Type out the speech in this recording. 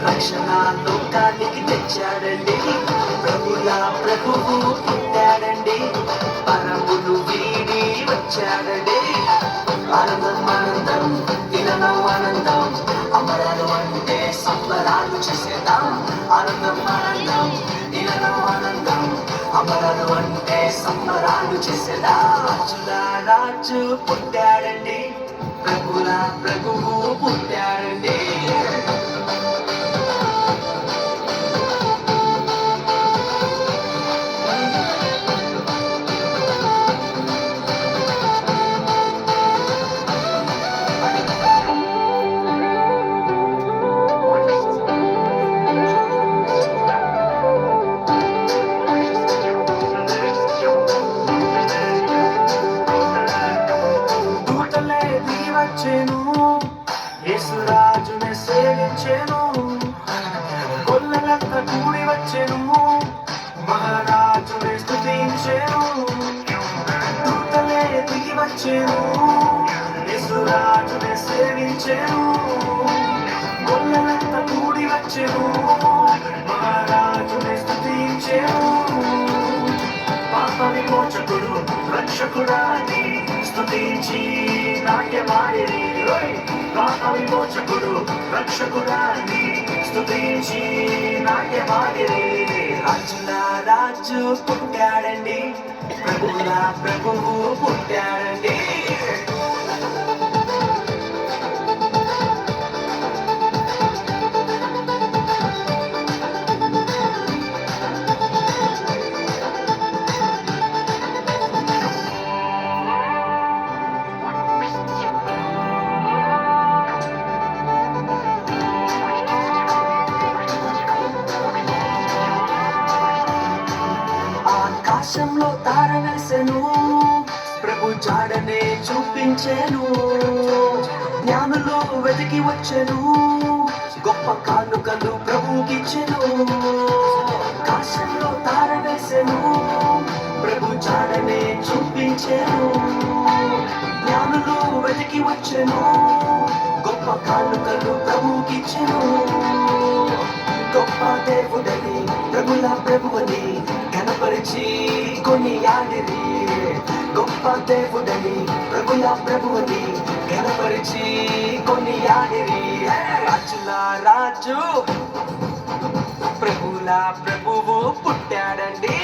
రక్షణ లోకానికి తెచ్చాడండి. ప్రభుల ప్రభువు పుట్టాడండి, పరములు వీడి వచ్చాడండి. ఆనందం ఆనందం ఇలలో ఆనందం, అమరాలు అంటే సంబరాలు చేసేద్దాం. ఆనందం ఆనందం ఇలలో ఆనందం, అమరాలు అంటే సంబరాలు చేసేద్దాం. రాజుల రాజు పుట్టాడండి, ప్రభుల ప్రభువు పుట్టాడండి. యేసురాజుని సేవించెను, కొల్లలంతా కూడి వచ్చెను, మహారాజుని స్తుతించెను. దూతలే దిగి వచ్చెను, యేసురాజుని సేవించెను, కొల్లలంతా కూడి వచ్చెను, మహారాజుని స్తుతించెను. పాప విమోచకుడు రక్షకుడాని స్తుతించి నాట్యమాడిరి. పాప విమోచకుడు రక్షకుడాని స్తుతించి నాట్యమాడిరి. రాజుల రాజు పుట్టాడండి, ప్రభుల ప్రభువు పుట్టాడండి. ఆకాశంలో తార వేసెను, ప్రభు జాడనే చూపించెను. జ్ఞానులు వెతికి వచ్చెను, గొప్ప కానుకలు ప్రభుకిచ్చెను. ఆకాశంలో తార వేసెను, ప్రభు జాడనే చూపించెను. జ్ఞానులు వెతికి వచ్చెను, గొప్ప కానుకలు ప్రభుకిచ్చెను. గొప్ప దేవుడని ప్రభుల ప్రభువని కనపరిచి కొనియాడిరి. గొప్ప దేవుడని ప్రభుల ప్రభువని కనపరిచి కొనియాడిరి. రాజుల రాజు ప్రభుల ప్రభువు పుట్టాడండి.